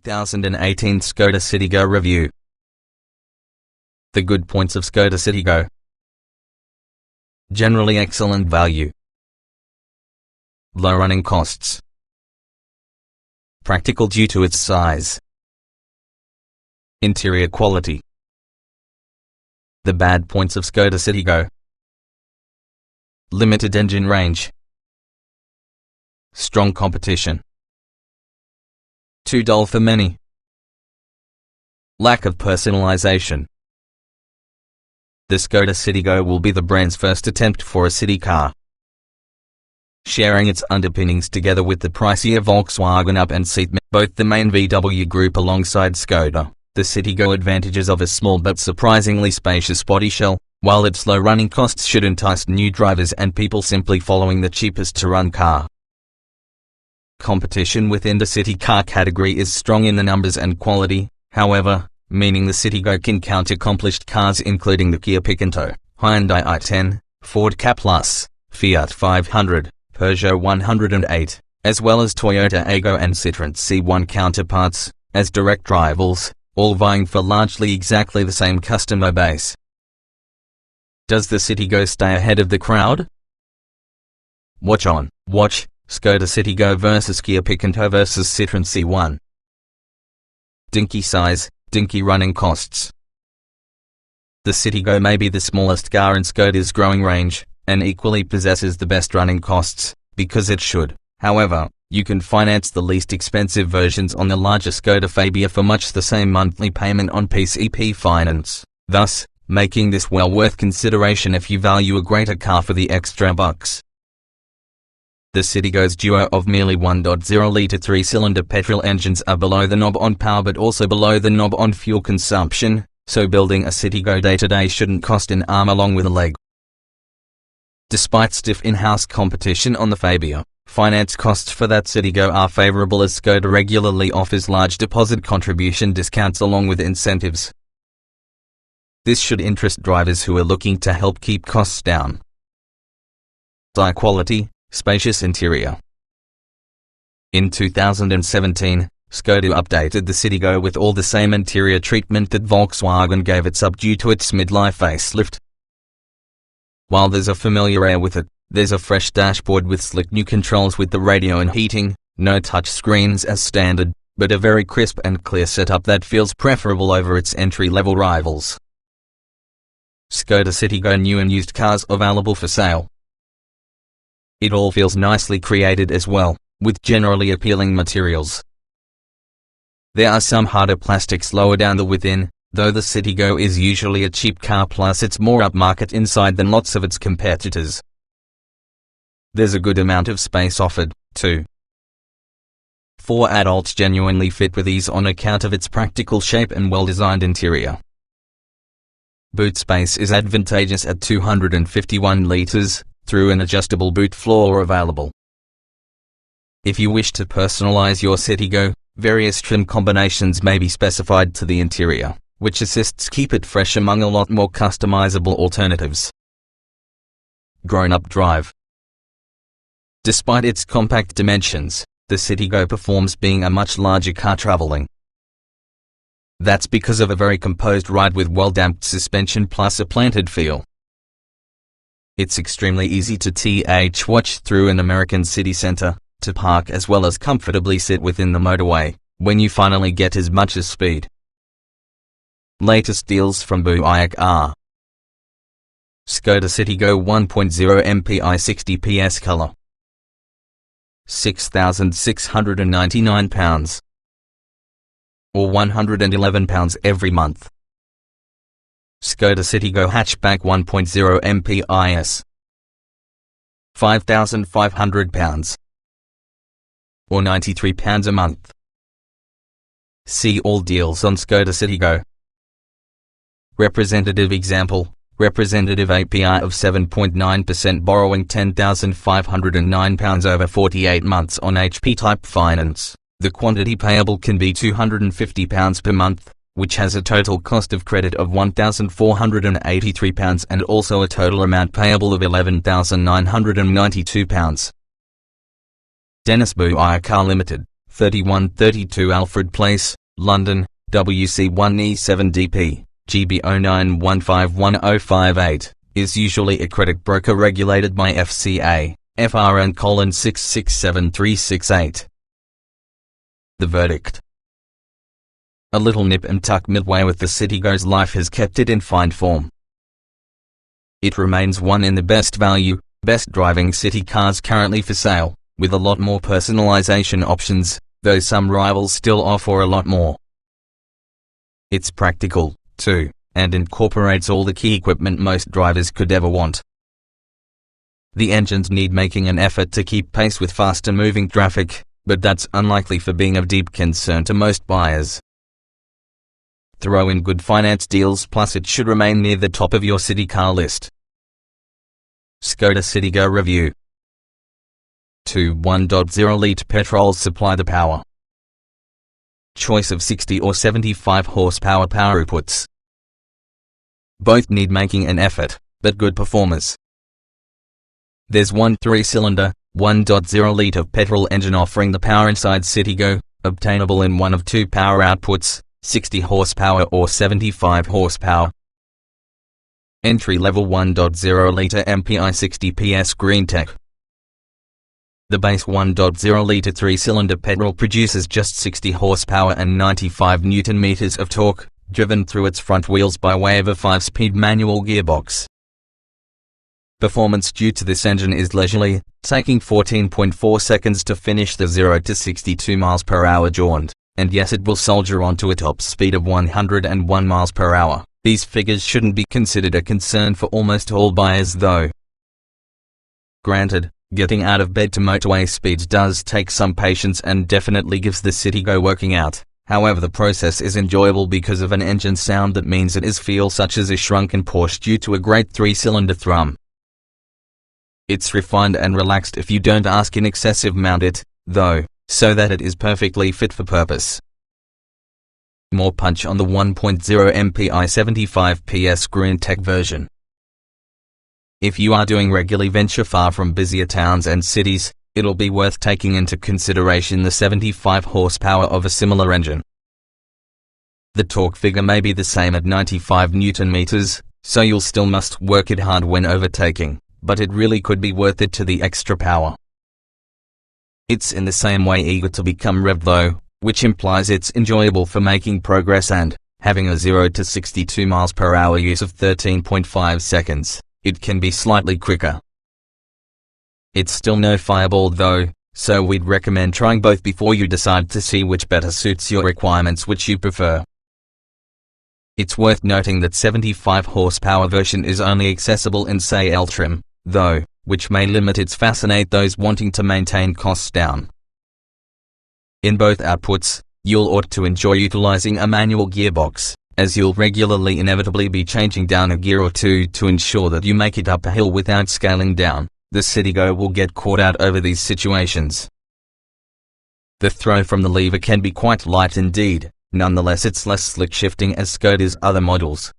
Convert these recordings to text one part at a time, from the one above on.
2018 Skoda Citigo Review. The good points of Skoda Citigo: generally excellent value, low running costs, practical due to its size, interior quality. The bad points of Skoda Citigo: limited engine range, strong competition, too dull for many, lack of personalization. The Skoda Citigo will be the brand's first attempt for a city car, sharing its underpinnings together with the pricier Volkswagen Up and Seat, both the main VW group alongside Skoda. The Citigo advantages of a small but surprisingly spacious body shell, while its low running costs should entice new drivers and people simply following the cheapest to run car. Competition within the city car category is strong in the numbers and quality, however, meaning the Citigo can count accomplished cars including the Kia Picanto, Hyundai i10, Ford Ka+, Fiat 500, Peugeot 108, as well as Toyota Aygo and Citroën C1 counterparts, as direct rivals, all vying for largely exactly the same customer base. Does the Citigo stay ahead of the crowd? Watch Skoda Citigo vs Kia Picanto vs Citroën C1. Dinky size, dinky running costs. The Citigo may be the smallest car in Skoda's growing range, and equally possesses the best running costs, because it should. However, you can finance the least expensive versions on the larger Skoda Fabia for much the same monthly payment on PCP finance, thus, making this well worth consideration if you value a greater car for the extra bucks. The Citigo's duo of merely 1.0-litre 3-cylinder petrol engines are below the knob on power but also below the knob on fuel consumption, so building a Citigo day-to-day shouldn't cost an arm along with a leg. Despite stiff in-house competition on the Fabia, finance costs for that Citigo are favourable as Skoda regularly offers large deposit contribution discounts along with incentives. This should interest drivers who are looking to help keep costs down. High quality, spacious interior. In 2017, Skoda updated the Citigo with all the same interior treatment that Volkswagen gave it sub due to its midlife facelift. While there's a familiar air with it, there's a fresh dashboard with slick new controls with the radio and heating, no touch screens as standard, but a very crisp and clear setup that feels preferable over its entry-level rivals. Skoda Citigo new and used cars available for sale. It all feels nicely created as well, with generally appealing materials. There are some harder plastics lower down the within, though the Citigo is usually a cheap car plus it's more upmarket inside than lots of its competitors. There's a good amount of space offered, too. 4 adults genuinely fit with ease on account of its practical shape and well-designed interior. Boot space is advantageous at 251 litres, through an adjustable boot floor available. If you wish to personalize your Citigo, various trim combinations may be specified to the interior, which assists keep it fresh among a lot more customizable alternatives. Grown-up drive. Despite its compact dimensions, the Citigo performs being a much larger car traveling. That's because of a very composed ride with well-damped suspension plus a planted feel. It's extremely easy to watch through an American city center, to park as well as comfortably sit within the motorway, when you finally get as much as speed. Latest deals from Buick are: Skoda Citigo 1.0 MPI 60 PS color, £6,699, or £111 every month. Skoda Citigo Hatchback 1.0 MPIS, £5,500, or £93 a month. See all deals on Skoda Citigo. Representative example: representative APR of 7.9% borrowing £10,509 over 48 months on HP type finance. The quantity payable can be £250 per month, which has a total cost of credit of £1,483 and also a total amount payable of £11,992. Dennis Buick Car Limited, 3132 Alfred Place, London, WC1E7DP, GB09151058, is usually a credit broker regulated by FCA, FRN:667368. The verdict. A little nip and tuck midway with the Citigo's life has kept it in fine form. It remains one in the best value, best driving city cars currently for sale, with a lot more personalization options, though some rivals still offer a lot more. It's practical, too, and incorporates all the key equipment most drivers could ever want. The engines need making an effort to keep pace with faster moving traffic, but that's unlikely for being of deep concern to most buyers. Throw in good finance deals, plus it should remain near the top of your city car list. Škoda Citigo review. 2 1.0-litre petrols supply the power. Choice of 60 or 75 horsepower power outputs. Both need making an effort, but good performers. There's one 3-cylinder, 1.0-litre petrol engine offering the power inside Citigo, obtainable in one of two power outputs, 60 horsepower or 75 horsepower. Entry-level 1.0-litre MPI 60 PS Green Tech. The base 1.0-litre 3-cylinder petrol produces just 60 horsepower and 95 Nm of torque, driven through its front wheels by way of a 5-speed manual gearbox. Performance due to this engine is leisurely, taking 14.4 seconds to finish the 0 to 62 mph jaunt. And yes, it will soldier on to a top speed of 101 mph. These figures shouldn't be considered a concern for almost all buyers though. Granted, getting out of bed to motorway speeds does take some patience and definitely gives the Citigo working out. However, the process is enjoyable because of an engine sound that means it is feel such as a shrunken Porsche due to a great 3-cylinder thrum. It's refined and relaxed if you don't ask in excessive mount it, though, so that it is perfectly fit for purpose. More punch on the 1.0 MPI 75 PS Green Tech version. If you are doing regular venture far from busier towns and cities, it'll be worth taking into consideration the 75 horsepower of a similar engine. The torque figure may be the same at 95 Nm, so you'll still must work it hard when overtaking, but it really could be worth it to the extra power. It's in the same way eager to become revved though, which implies it's enjoyable for making progress and, having a 0 to 62 mph use of 13.5 seconds, it can be slightly quicker. It's still no fireball though, so we'd recommend trying both before you decide to see which better suits your requirements, which you prefer. It's worth noting that 75 horsepower version is only accessible in say L trim, though, which may limit its fascinate those wanting to maintain costs down. In both outputs, you'll ought to enjoy utilizing a manual gearbox, as you'll regularly inevitably be changing down a gear or two to ensure that you make it up a hill without scaling down. The Citigo will get caught out over these situations. The throw from the lever can be quite light indeed, nonetheless it's less slick shifting as Skoda's other models.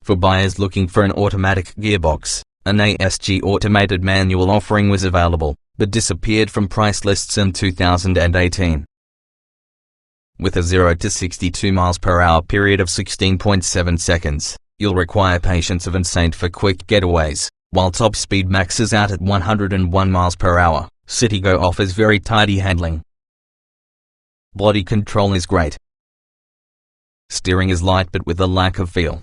For buyers looking for an automatic gearbox, an ASG automated manual offering was available, but disappeared from price lists in 2018. With a 0 to 62 mph period of 16.7 seconds, you'll require patience of insane for quick getaways, while top speed maxes out at 101 mph. Citigo offers very tidy handling. Body control is great. Steering is light but with a lack of feel.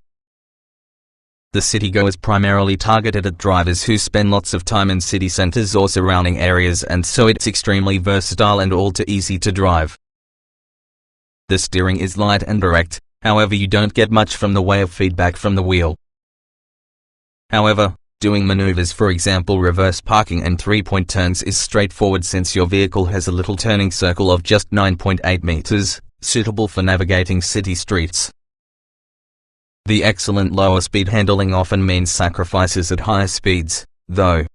The Citigo is primarily targeted at drivers who spend lots of time in city centers or surrounding areas, and so it's extremely versatile and all too easy to drive. The steering is light and direct, however you don't get much from the way of feedback from the wheel. However, doing maneuvers, for example reverse parking and 3-point turns, is straightforward since your vehicle has a little turning circle of just 9.8 meters, suitable for navigating city streets. The excellent lower speed handling often means sacrifices at higher speeds, though.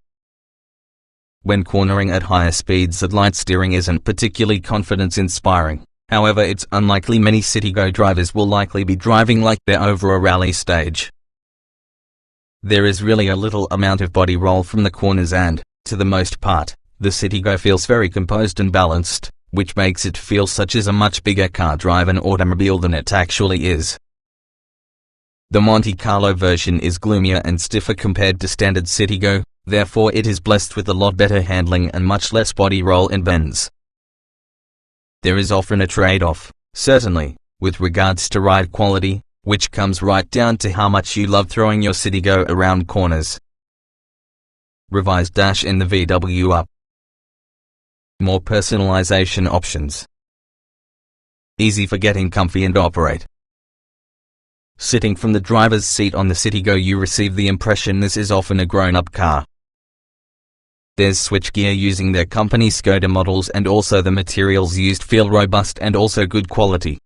When cornering at higher speeds, that light steering isn't particularly confidence-inspiring. However, it's unlikely many Citigo drivers will likely be driving like they're over a rally stage. There is really a little amount of body roll from the corners and, to the most part, the Citigo feels very composed and balanced, which makes it feel such as a much bigger car-driven automobile than it actually is. The Monte Carlo version is gloomier and stiffer compared to standard Citigo, therefore it is blessed with a lot better handling and much less body roll and bends. There is often a trade-off, certainly, with regards to ride quality, which comes right down to how much you love throwing your Citigo around corners. Revised dash in the VW up. More personalization options. Easy for getting comfy and operate. Sitting from the driver's seat on the Citigo, you receive the impression this is often a grown-up car. There's switchgear using their company Skoda models, and also the materials used feel robust and also good quality.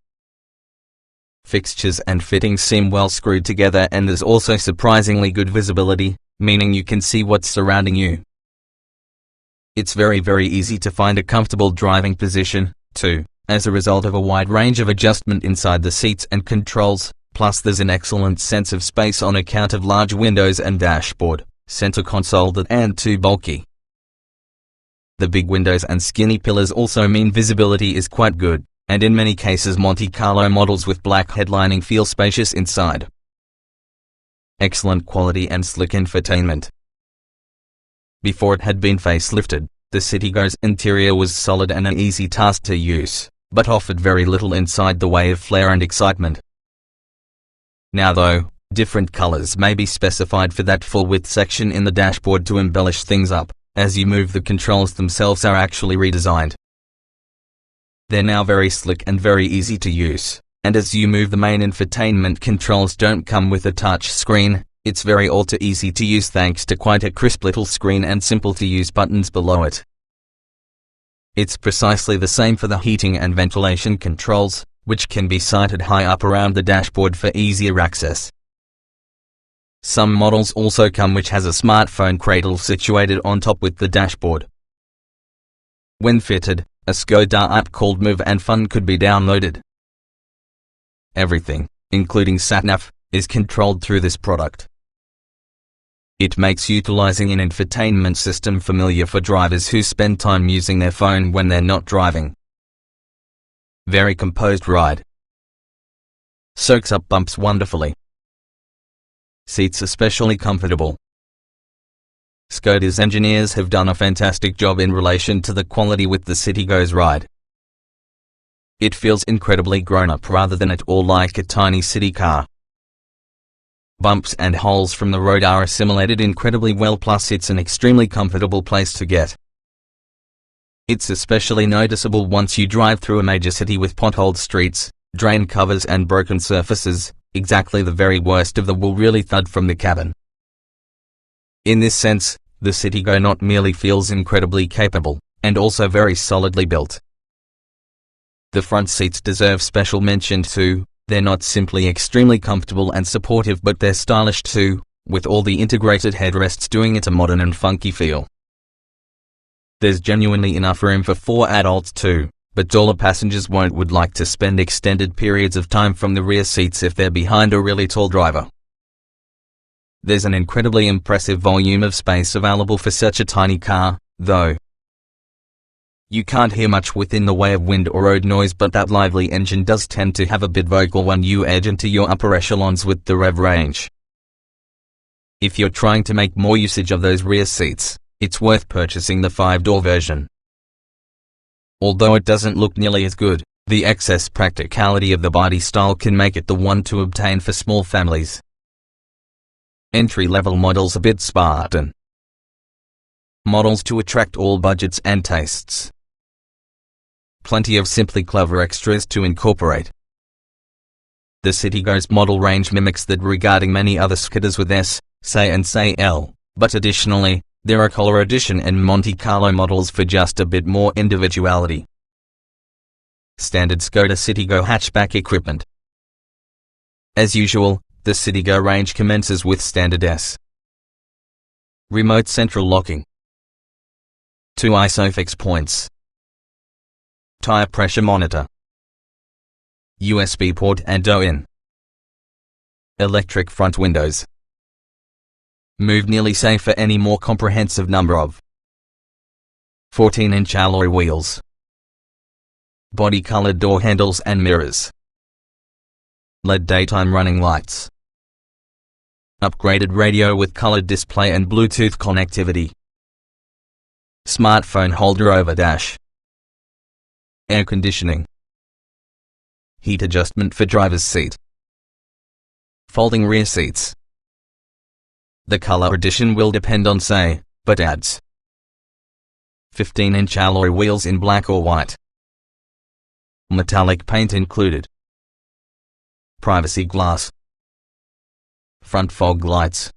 Fixtures and fittings seem well screwed together, and there's also surprisingly good visibility, meaning you can see what's surrounding you. It's very easy to find a comfortable driving position, too, as a result of a wide range of adjustment inside the seats and controls, plus there's an excellent sense of space on account of large windows and dashboard, center console that aren't too bulky. The big windows and skinny pillars also mean visibility is quite good, and in many cases Monte Carlo models with black headlining feel spacious inside. Excellent quality and slick infotainment. Before it had been facelifted, the Citigo's interior was solid and an easy task to use, but offered very little inside the way of flair and excitement. Now though, different colors may be specified for that full width section in the dashboard to embellish things up, as you move the controls themselves are actually redesigned. They're now very slick and very easy to use, and as you move the main infotainment controls don't come with a touch screen. It's very easy to use thanks to quite a crisp little screen and simple to use buttons below it. It's precisely the same for the heating and ventilation controls, which can be sited high up around the dashboard for easier access. Some models also come which has a smartphone cradle situated on top with the dashboard. When fitted, a Skoda app called Move and Fun could be downloaded. Everything, including sat-nav, is controlled through this product. It makes utilizing an infotainment system familiar for drivers who spend time using their phone when they're not driving. Very composed ride. Soaks up bumps wonderfully. Seats especially comfortable. Skoda's engineers have done a fantastic job in relation to the quality with the Citigo's ride. It feels incredibly grown-up rather than at all like a tiny city car. Bumps and holes from the road are assimilated incredibly well, plus it's an extremely comfortable place to get. It's especially noticeable once you drive through a major city with potholed streets, drain covers and broken surfaces. Exactly the very worst of them will really thud from the cabin. In this sense, the Citigo not merely feels incredibly capable, and also very solidly built. The front seats deserve special mention too. They're not simply extremely comfortable and supportive, but they're stylish too, with all the integrated headrests doing it a modern and funky feel. There's genuinely enough room for 4 adults too, but taller passengers would like to spend extended periods of time from the rear seats if they're behind a really tall driver. There's an incredibly impressive volume of space available for such a tiny car, though. You can't hear much within the way of wind or road noise, but that lively engine does tend to have a bit vocal when you edge into your upper echelons with the rev range. If you're trying to make more usage of those rear seats, it's worth purchasing the 5-door version. Although it doesn't look nearly as good, the excess practicality of the body style can make it the one to obtain for small families. Entry-level models a bit Spartan. Models to attract all budgets and tastes. Plenty of simply clever extras to incorporate. The Citigo's model range mimics that regarding many other Skodas with S, say and say L, but additionally, there are color edition and Monte Carlo models for just a bit more individuality. Standard Skoda Citigo hatchback equipment. As usual, the Citigo range commences with standard S. Remote central locking. 2 ISOFIX points. Tire pressure monitor. USB port and OIN. Electric front windows. Move nearly safe for any more comprehensive number of 14-inch alloy wheels. body-colored door handles and mirrors, LED daytime running lights, upgraded radio with colored display and Bluetooth connectivity, smartphone holder over dash, air conditioning, heat adjustment for driver's seat, folding rear seats. The color addition will depend on say, but adds 15-inch alloy wheels in black or white. Metallic paint included. Privacy glass. Front fog lights.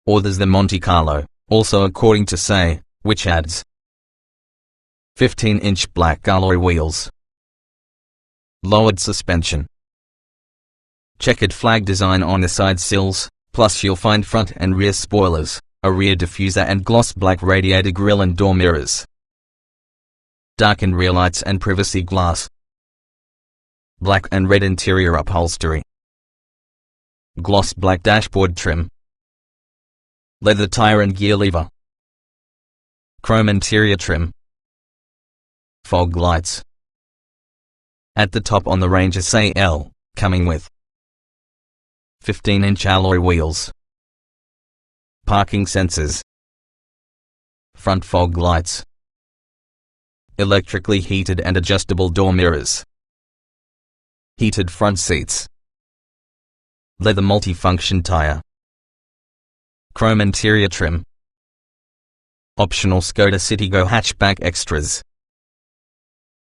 Or there's the Monte Carlo, also according to say, which adds 15-inch black alloy wheels. Lowered suspension. Checkered flag design on the side sills, plus you'll find front and rear spoilers, a rear diffuser and gloss black radiator grille and door mirrors. Darkened rear lights and privacy glass. Black and red interior upholstery. Gloss black dashboard trim. Leather tire and gear lever. Chrome interior trim. Fog lights. At the top on the Ranger say L, coming with 15-inch alloy wheels. Parking sensors. Front fog lights. Electrically heated and adjustable door mirrors. Heated front seats. Leather multifunction tire. Chrome interior trim. Optional Skoda Citigo hatchback extras.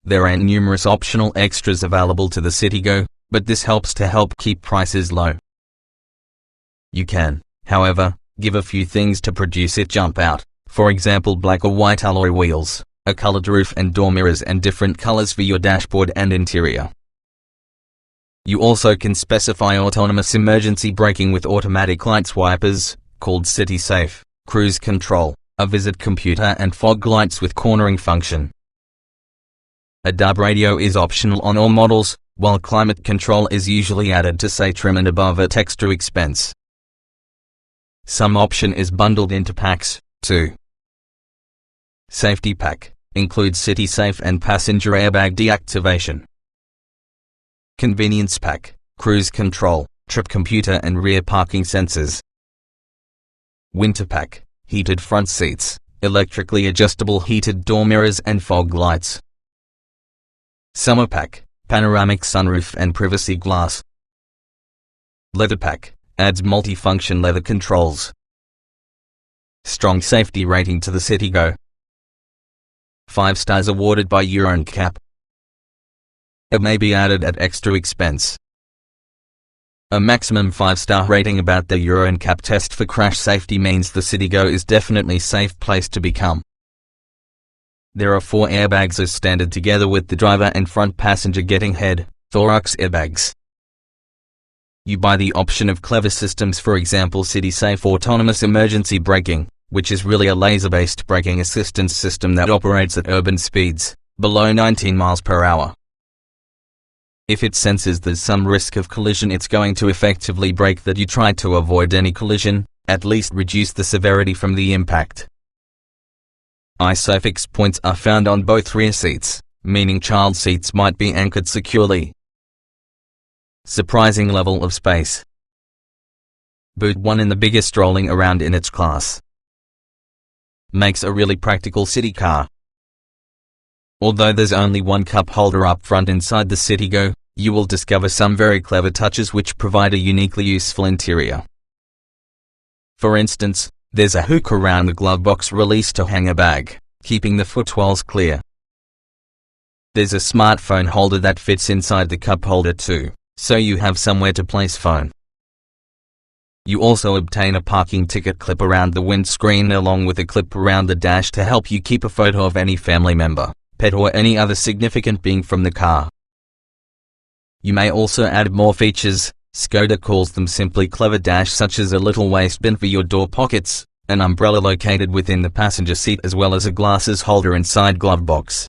There are numerous optional extras available to the Citigo, but this helps to keep prices low. You can, however, give a few things to produce it jump out, for example black or white alloy wheels, a colored roof and door mirrors and different colors for your dashboard and interior. You also can specify autonomous emergency braking with automatic lights wipers, called City Safe, cruise control, a visit computer and fog lights with cornering function. A DAB radio is optional on all models, while climate control is usually added to say trim and above at extra expense. Some option is bundled into packs, too. Safety pack includes City Safe and passenger airbag deactivation. Convenience pack, cruise control, trip computer and rear parking sensors. Winter pack, heated front seats, electrically adjustable heated door mirrors and fog lights. Summer pack, panoramic sunroof and privacy glass. Leather pack, adds multifunction leather controls. Strong safety rating to the Citigo. 5 stars awarded by Euro NCAP. It may be added at extra expense. A maximum 5-star rating about the Euro NCAP test for crash safety means the Citigo is definitely safe place to become. There are 4 airbags as standard together with the driver and front passenger getting head, thorax airbags. You buy the option of clever systems, for example City Safe autonomous emergency braking, which is really a laser-based braking assistance system that operates at urban speeds, below 19 miles per hour. If it senses there's some risk of collision, it's going to effectively brake that you try to avoid any collision, at least reduce the severity from the impact. ISOFIX points are found on both rear seats, meaning child seats might be anchored securely. Surprising level of space. Boot 1 in the biggest strolling around in its class. Makes a really practical city car. Although there's only one cup holder up front inside the Citigo, you will discover some very clever touches which provide a uniquely useful interior. For instance, there's a hook around the glove box release to hang a bag, keeping the footwells clear. There's a smartphone holder that fits inside the cup holder too, so you have somewhere to place phone. You also obtain a parking ticket clip around the windscreen along with a clip around the dash to help you keep a photo of any family member, pet or any other significant being from the car. You may also add more features. Skoda calls them simply clever dash, such as a little waste bin for your door pockets, an umbrella located within the passenger seat as well as a glasses holder inside glove box.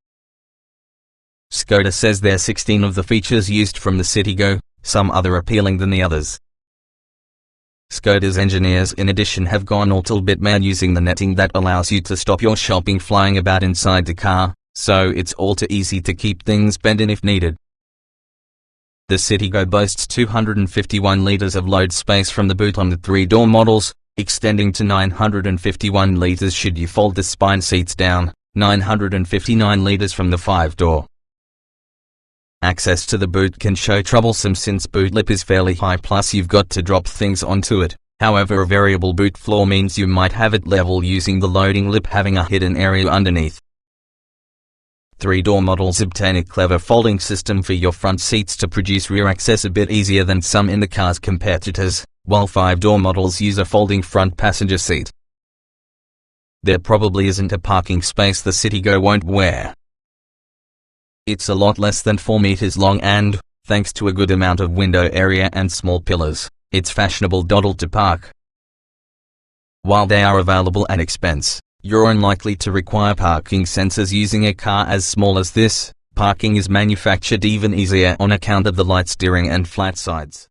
Skoda says there are 16 of the features used from the Citigo, some other appealing than the others. Skoda's engineers in addition have gone a little bit mad using the netting that allows you to stop your shopping flying about inside the car, so it's all too easy to keep things bent in if needed. The Citigo boasts 251 litres of load space from the boot on the 3-door models, extending to 951 litres should you fold the spine seats down, 959 litres from the 5-door. Access to the boot can show troublesome since boot lip is fairly high, plus you've got to drop things onto it. However, a variable boot floor means you might have it level using the loading lip having a hidden area underneath. 3-door models obtain a clever folding system for your front seats to produce rear access a bit easier than some in the car's competitors, while 5-door models use a folding front passenger seat. There probably isn't a parking space the Citigo won't wear. It's a lot less than 4 meters long and, thanks to a good amount of window area and small pillars, it's fashionable dawdle to park. While they are available at expense, you're unlikely to require parking sensors using a car as small as this. Parking is manufactured even easier on account of the light steering and flat sides.